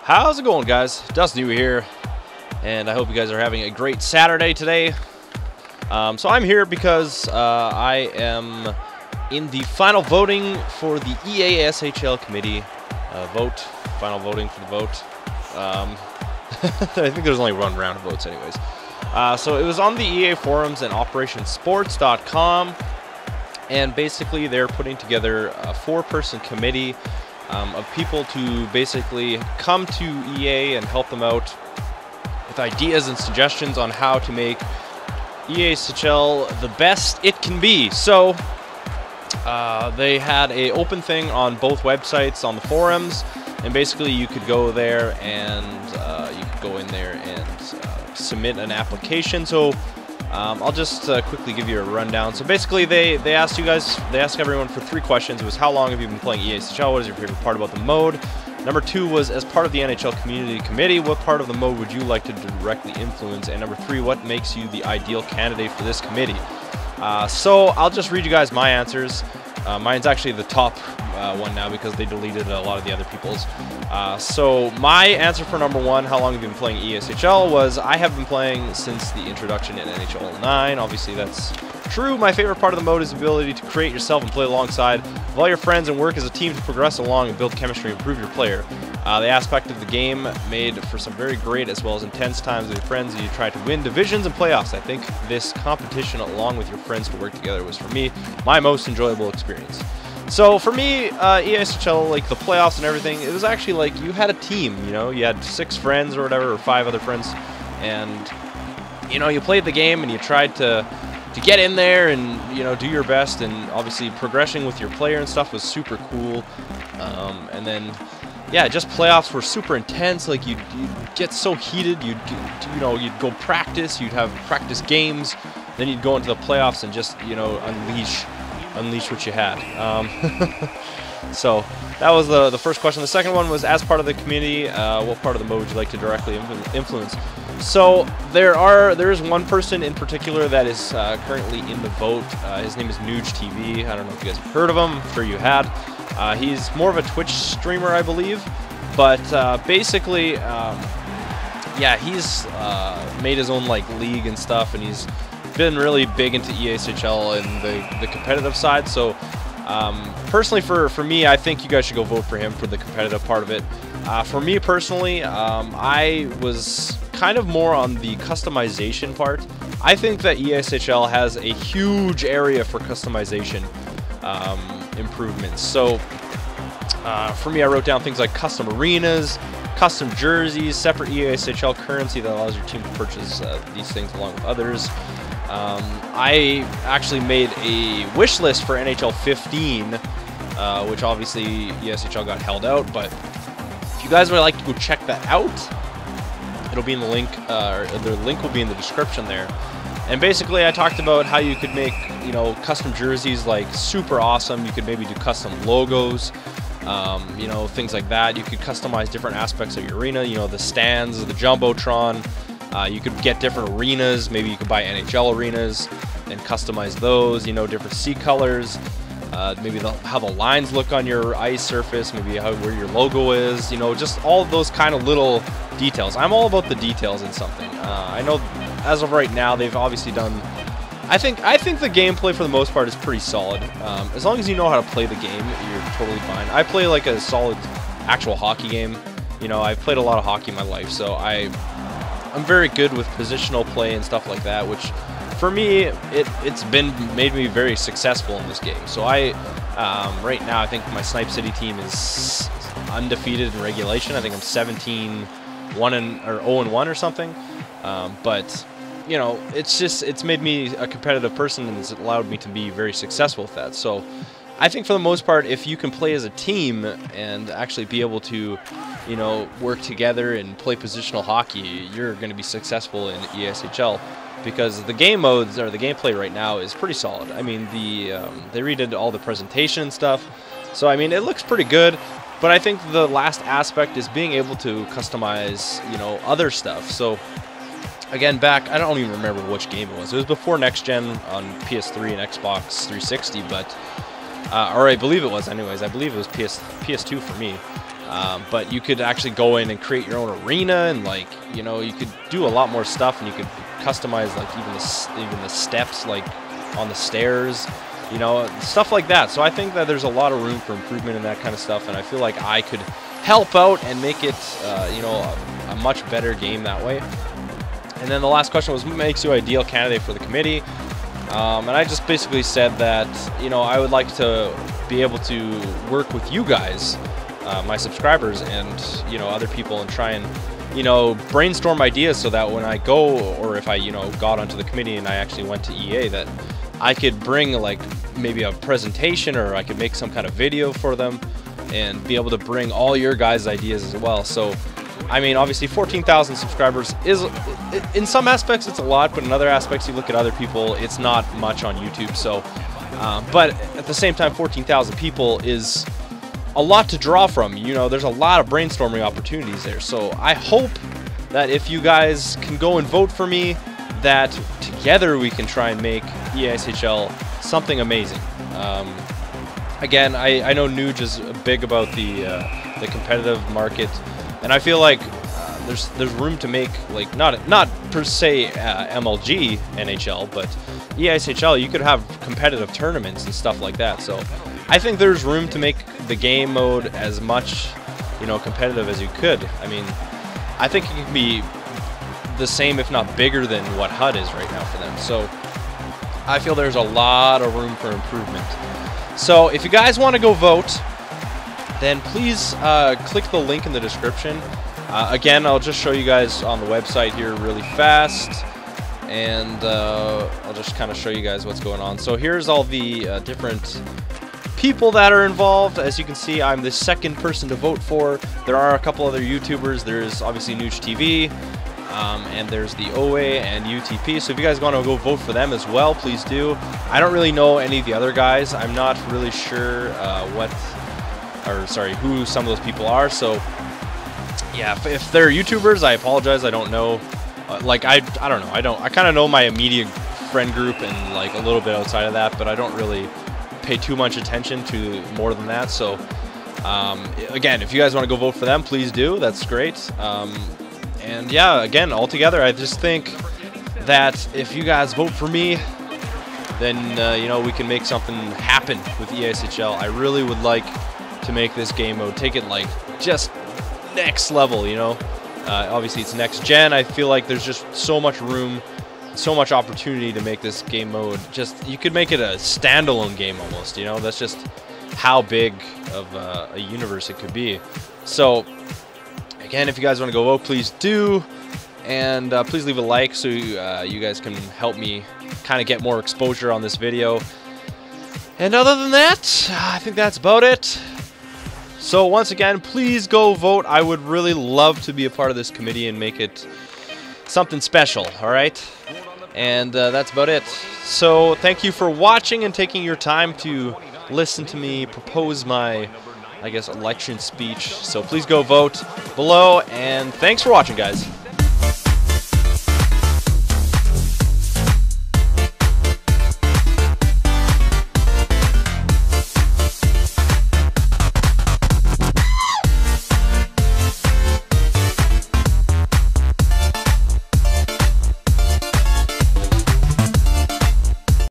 How's it going, guys? DustinYewy here, and I hope you guys are having a great Saturday today. So I'm here because I am in the final voting for the EASHL committee. Final voting for the vote. I think there's only one round of votes anyways. So it was on the EA forums and operationsports.com, and basically they're putting together a 4-person committee of people to basically come to EA and help them out with ideas and suggestions on how to make EASHL the best it can be. So they had an open thing on both websites on the forums, and basically you could go there and submit an application. So I'll just quickly give you a rundown. So basically they asked everyone for 3 questions. It was, how long have you been playing EASHL? What is your favorite part about the mode? Number 2 was, as part of the NHL community committee, what part of the mode would you like to directly influence? And number 3, what makes you the ideal candidate for this committee? So I'll just read you guys my answers. Mine's actually the top one now because they deleted a lot of the other people's. So my answer for number 1, how long have you been playing EASHL, was I have been playing since the introduction in NHL 9. Obviously that's true. My favorite part of the mode is the ability to create yourself and play alongside with all your friends and work as a team to progress along and build chemistry and improve your player. The aspect of the game made for some very great as well as intense times with your friends as you try to win divisions and playoffs. I think this competition along with your friends to work together was, for me, my most enjoyable experience. So for me, EASHL, like the playoffs and everything, it was actually like you had a team, you know, you had 6 friends or whatever, or 5 other friends, and, you know, you played the game and you tried to get in there and, you know, do your best, and obviously progressing with your player and stuff was super cool. And then, yeah, just playoffs were super intense. Like you'd get so heated, you'd go practice, you'd have practice games, then you'd go into the playoffs and just, you know, unleash what you had. So that was the first question. The second one was, as part of the community, what part of the mode would you like to directly influence? So there is one person in particular that is currently in the vote. His name is Nuge TV. I don't know if you guys have heard of him. I'm sure you had. He's more of a Twitch streamer, I believe, but basically, yeah, he's made his own like league and stuff, and he's been really big into EASHL and the competitive side. So personally, for me, I think you guys should go vote for him for the competitive part of it. For me personally, I was kind of more on the customization part. I think that EASHL has a huge area for customization improvements. So for me, I wrote down things like custom arenas, custom jerseys, separate EASHL currency that allows your team to purchase these things along with others. I actually made a wish list for NHL 15, which obviously EASHL got held out, but if you guys would like to go check that out, it'll be in the link, or the link will be in the description there. And basically I talked about how you could make, you know, custom jerseys like super awesome. You could maybe do custom logos, you know, things like that. You could customize different aspects of your arena, you know, the stands, the Jumbotron. You could get different arenas. Maybe you could buy NHL arenas and customize those, you know, different seat colors, maybe how the lines look on your ice surface, maybe where your logo is, you know, just all of those kind of little details. I'm all about the details in something. I know as of right now, they've obviously done, I think the gameplay for the most part is pretty solid. As long as you know how to play the game, you're totally fine. I play like a solid actual hockey game. You know, I've played a lot of hockey in my life, so I'm very good with positional play and stuff like that, which for me, it's made me very successful in this game. So right now, I think my Snipe City team is undefeated in regulation. I think I'm 17-1 or 0-1 or something. But you know, it's made me a competitive person, and it's allowed me to be very successful with that. So I think for the most part, if you can play as a team and actually be able to, you know, work together and play positional hockey, you're going to be successful in EASHL, because the game modes, or the gameplay right now, is pretty solid. I mean, they redid all the presentation and stuff, so I mean, it looks pretty good. But I think the last aspect is being able to customize, you know, other stuff. So again, back, I don't even remember which game it was. It was before Next Gen on PS3 and Xbox 360, but or I believe it was anyways. I believe it was PS2 for me. But you could actually go in and create your own arena, and like, you know, you could do a lot more stuff, and you could customize like even the steps, like on the stairs, you know, stuff like that. So I think that there's a lot of room for improvement in that kind of stuff, and I feel like I could help out and make it, you know, a much better game that way. And then the last question was, what makes you an ideal candidate for the committee? And I just basically said that, you know, I would like to be able to work with you guys, my subscribers, and, you know, other people, and try and, you know, brainstorm ideas so that when I go, or if I, you know, got onto the committee and I actually went to EA, that I could bring like maybe a presentation, or I could make some kind of video for them and be able to bring all your guys' ideas as well. So, I mean, obviously 14,000 subscribers is, in some aspects it's a lot, but in other aspects, you look at other people, it's not much on YouTube. So, but at the same time, 14,000 people is a lot to draw from. You know, there's a lot of brainstorming opportunities there. So I hope that if you guys can go and vote for me, that together we can try and make EASHL something amazing. Again, I know Nuge is big about the competitive market, and I feel like there's room to make, like, not per se MLG NHL, but EASHL. You could have competitive tournaments and stuff like that. So I think there's room to make the game mode as much, you know, competitive as you could. I mean, I think it can be the same, if not bigger, than what HUD is right now for them. So I feel there's a lot of room for improvement. So if you guys want to go vote, then please click the link in the description. Again, I'll just show you guys on the website here really fast, and I'll just kind of show you guys what's going on. So here's all the different people that are involved. As you can see, I'm the second person to vote for. There are a couple other YouTubers. There's obviously Nuge TV, and there's the OA and UTP. So if you guys want to go vote for them as well, please do. I don't really know any of the other guys. I'm not really sure who some of those people are. So yeah, if they're YouTubers, I apologize. I don't know. Like I don't know. I kind of know my immediate friend group and like a little bit outside of that, but I don't really pay too much attention to more than that. So again, if you guys want to go vote for them, please do. That's great. And yeah, again, altogether, I just think that if you guys vote for me, then you know, we can make something happen with EASHL. I really would like to make this game mode, take it like just next level, you know. Obviously it's next gen. I feel like there's just so much room, so much opportunity to make this game mode. Just, you could make it a standalone game almost, you know. That's just how big of a universe it could be. So again, if you guys want to go vote, please do, and please leave a like so you guys can help me kind of get more exposure on this video. And other than that, I think that's about it. So once again, please go vote. I would really love to be a part of this committee and make it something special, all right? And that's about it. So thank you for watching and taking your time to listen to me propose my, I guess, election speech. So please go vote below, and thanks for watching, guys.